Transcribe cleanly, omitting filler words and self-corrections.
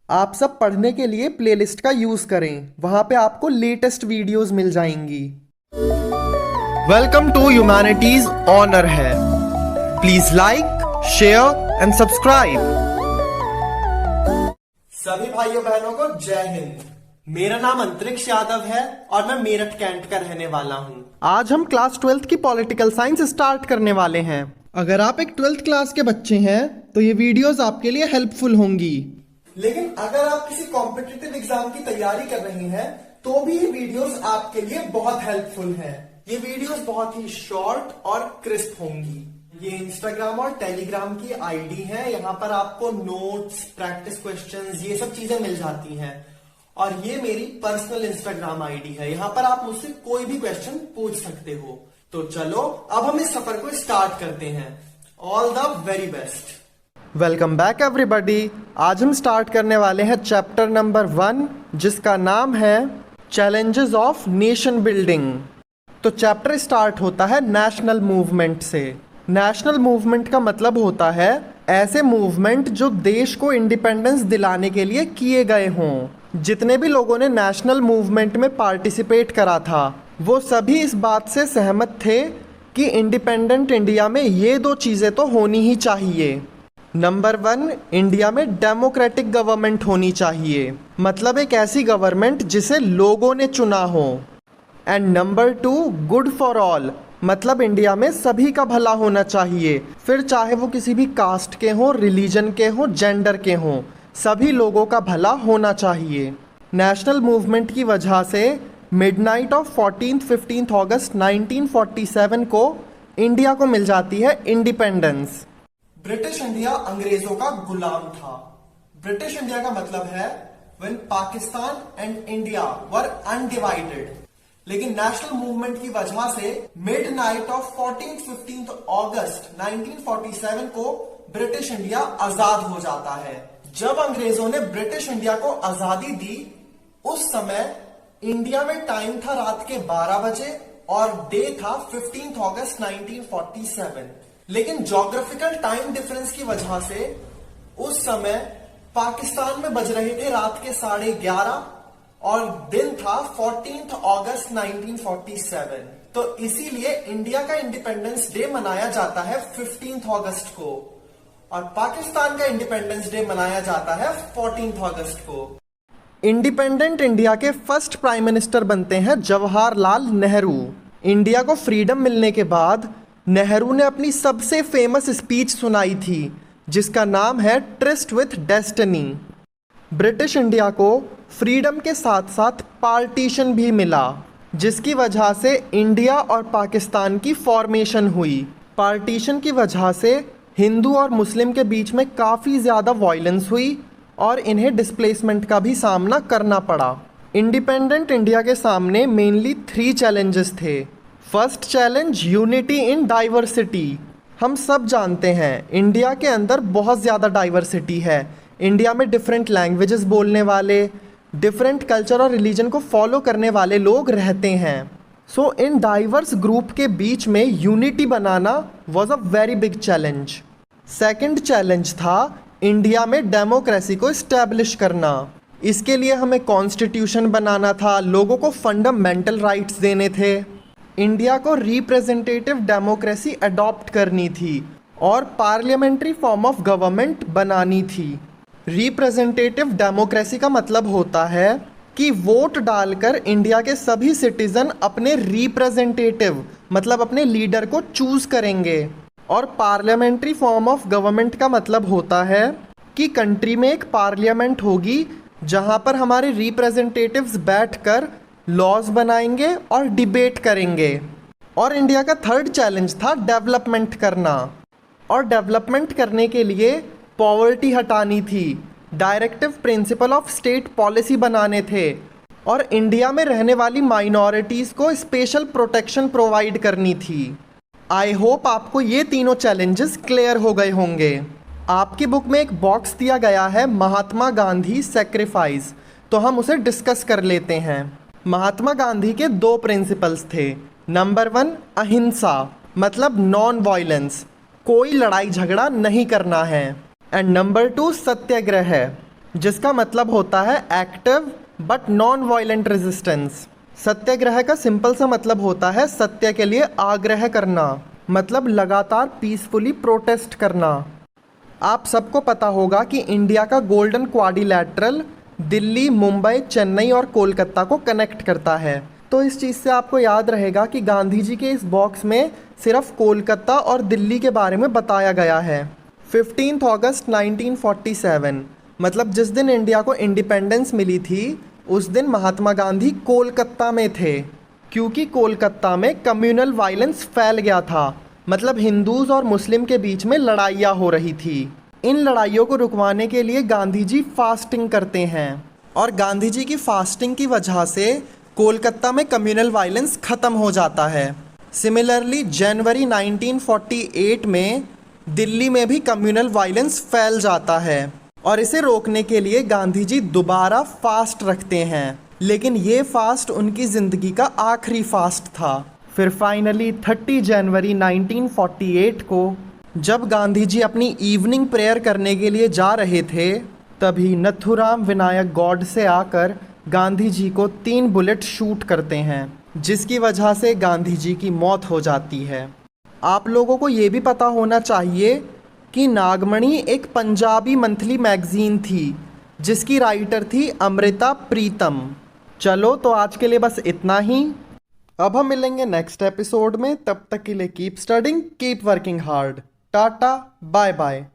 आप सब पढ़ने के लिए प्लेलिस्ट का यूज करें, वहां पे आपको लेटेस्ट वीडियोस मिल जाएंगी। वेलकम टू ह्यूमैनिटीज ऑनर है। Please like, share and subscribe. सभी भाइयों बहनों को जय हिंद। मेरा नाम अंतरिक्ष यादव है और मैं मेरठ कैंट का रहने वाला हूँ। आज हम क्लास 12th की पॉलिटिकल साइंस स्टार्ट करने वाले हैं। अगर आप एक 12th क्लास के बच्चे हैं तो ये वीडियोस आपके लिए हेल्पफुल होंगी, लेकिन अगर आप किसी कॉम्पिटिटिव एग्जाम की तैयारी कर रहे हैं तो भी ये वीडियोस आपके लिए बहुत हेल्पफुल हैं। ये वीडियोस बहुत ही शॉर्ट और क्रिस्प होंगी। ये इंस्टाग्राम और टेलीग्राम की आईडी है। यहाँ पर आपको नोट्स, प्रैक्टिस क्वेश्चंस, ये सब चीजें मिल जाती हैं। और ये मेरी पर्सनल इंस्टाग्राम आईडी है। यहाँ पर आप मुझसे कोई भी क्वेश्चन पूछ सकते हो। तो चलो अब हम इस सफर को स्टार्ट करते हैं। All the very best. Welcome back everybody. आज हम स्टार्ट करने वाले हैं चैप्टर नंबर 1, जिसका नाम है चैलेंजेस ऑफ नेशन बिल्डिंग। तो चैप्टर स्टार्ट होता है नेशनल मूवमेंट से। नेशनल मूवमेंट का मतलब होता है ऐसे मूवमेंट जो देश को इंडिपेंडेंस दिलाने के लिए किए गए हों। जितने भी लोगों ने नेशनल मूवमेंट में पार्टिसिपेट करा था वो सभी इस बात से सहमत थे कि इंडिपेंडेंट इंडिया में ये दो चीज़ें तो होनी ही चाहिए। नंबर 1, इंडिया में डेमोक्रेटिक गवर्नमेंट होनी चाहिए, मतलब एक ऐसी गवर्नमेंट जिसे लोगों ने चुना हो। And number 2, good for all, मतलब इंडिया में सभी का भला होना चाहिए, फिर चाहे वो किसी भी कास्ट के हों, रिलीजन के हों, जेंडर के हों, सभी लोगों का भला होना चाहिए। नेशनल मूवमेंट की वजह से मिडनाइट ऑफ 14th-15th अगस्त 1947 को इंडिया को मिल जाती है इंडिपेंडेंस। ब्रिटिश इंडिया अंग्रेजों का गुलाम था। ब्रिटिश इंडिया का मतलब है when Pakistan and India were undivided. लेकिन नेशनल मूवमेंट की वजह से मिडनाइट ऑफ 14th-15th अगस्त 1947 को ब्रिटिश इंडिया आजाद हो जाता है। जब अंग्रेजों ने ब्रिटिश इंडिया को आजादी दी उस समय इंडिया में टाइम था रात के 12 बजे और डे था 15th अगस्त 1947। लेकिन ज्योग्राफिकल टाइम डिफरेंस की वजह से उस समय पाकिस्तान में बज रहे थे रात के 11:30 और दिन था 14th अगस्त 1947। तो इसीलिए इंडिया का इंडिपेंडेंस डे मनाया जाता है 15th अगस्त को और पाकिस्तान का इंडिपेंडेंस डे मनाया जाता है 14th अगस्त को। इंडिपेंडेंट इंडिया के फर्स्ट प्राइम मिनिस्टर बनते हैं जवाहरलाल नेहरू। इंडिया को फ्रीडम मिलने के बाद नेहरू ने अपनी सबसे फेमस स्पीच सुनाई थी जिसका नाम है tryst with destiny. British India को फ्रीडम के साथ साथ पार्टीशन भी मिला, जिसकी वजह से इंडिया और पाकिस्तान की फॉर्मेशन हुई। पार्टीशन की वजह से हिंदू और मुस्लिम के बीच में काफ़ी ज़्यादा वायलेंस हुई और इन्हें डिस्प्लेसमेंट का भी सामना करना पड़ा। इंडिपेंडेंट इंडिया के सामने मेनली 3 चैलेंजेस थे। First challenge, unity in diversity. हम सब जानते हैं इंडिया के अंदर बहुत ज़्यादा डाइवर्सिटी है। इंडिया में डिफरेंट लैंग्वेजेस बोलने वाले, डिफरेंट कल्चर और रिलीजन को फॉलो करने वाले लोग रहते हैं। सो इन डाइवर्स ग्रुप के बीच में unity banana was a very big challenge. Second challenge था इंडिया में डेमोक्रेसी को इस्टेब्लिश करना। इसके लिए हमें कॉन्स्टिट्यूशन बनाना था, लोगों को फंडामेंटल राइट्स देने थे, इंडिया को रिप्रेजेंटेटिव डेमोक्रेसी अडॉप्ट करनी थी और पार्लियामेंट्री फॉर्म ऑफ गवर्नमेंट बनानी थी। रिप्रेजेंटेटिव डेमोक्रेसी का मतलब होता है कि वोट डालकर इंडिया के सभी सिटीजन अपने रिप्रेजेंटेटिव मतलब अपने लीडर को चूज करेंगे। और पार्लियामेंट्री फॉर्म ऑफ गवर्नमेंट का मतलब होता है कि कंट्री में एक पार्लियामेंट होगी जहां पर हमारे रिप्रेजेंटेटिव्स बैठकर लॉज बनाएंगे और डिबेट करेंगे। और इंडिया का थर्ड चैलेंज था डेवलपमेंट करना। और डेवलपमेंट करने के लिए पॉवर्टी हटानी थी, directive principle of state policy बनाने थे और इंडिया में रहने वाली माइनॉरिटीज़ को स्पेशल प्रोटेक्शन प्रोवाइड करनी थी। आई होप आपको ये तीनों चैलेंजेस क्लियर हो गए होंगे। आपकी बुक में एक बॉक्स दिया गया है महात्मा गांधी सेक्रीफाइस, तो हम उसे डिस्कस कर लेते हैं। महात्मा गांधी के 2 प्रिंसिपल्स थे। नंबर 1, अहिंसा, मतलब नॉन वायलेंस, कोई लड़ाई झगड़ा नहीं करना है। एंड नंबर 2, सत्याग्रह है, जिसका मतलब होता है active but non violent resistance. Satyagraha का सिंपल सा मतलब होता है सत्य के लिए आग्रह करना, मतलब लगातार पीसफुली प्रोटेस्ट करना। आप सबको पता होगा कि इंडिया का गोल्डन क्वाड्रिलैटरल दिल्ली, मुंबई, चेन्नई और कोलकाता को कनेक्ट करता है। तो इस चीज़ से आपको याद रहेगा कि गांधी जी के इस बॉक्स में सिर्फ कोलकाता और दिल्ली के बारे में बताया गया है। 15 अगस्त 1947 मतलब जिस दिन इंडिया को इंडिपेंडेंस मिली थी उस दिन महात्मा गांधी कोलकाता में थे, क्योंकि कोलकाता में कम्युनल वायलेंस फैल गया था, मतलब हिंदूज और मुस्लिम के बीच में लड़ाइयाँ हो रही थी। इन लड़ाइयों को रुकवाने के लिए गांधी जी फास्टिंग करते हैं और गांधी जी की फास्टिंग की वजह से कोलकाता में कम्युनल वायलेंस ख़त्म हो जाता है। सिमिलरली जनवरी 1948 में दिल्ली में भी कम्युनल वायलेंस फैल जाता है और इसे रोकने के लिए गांधी जी दोबारा फास्ट रखते हैं, लेकिन ये फास्ट उनकी ज़िंदगी का आखिरी फास्ट था। फिर फाइनली 30 जनवरी 1948 को जब गांधी जी अपनी इवनिंग प्रेयर करने के लिए जा रहे थे, तभी नथुराम विनायक गॉड से आकर गांधी जी को 3 बुलेट शूट करते हैं, जिसकी वजह से गांधी जी की मौत हो जाती है। आप लोगों को ये भी पता होना चाहिए कि नागमणि एक पंजाबी मंथली मैगजीन थी जिसकी राइटर थी अमृता प्रीतम। चलो तो आज के लिए बस इतना ही। अब हम मिलेंगे नेक्स्ट एपिसोड में, तब तक के लिए keep studying, keep working hard. Tata, bye bye.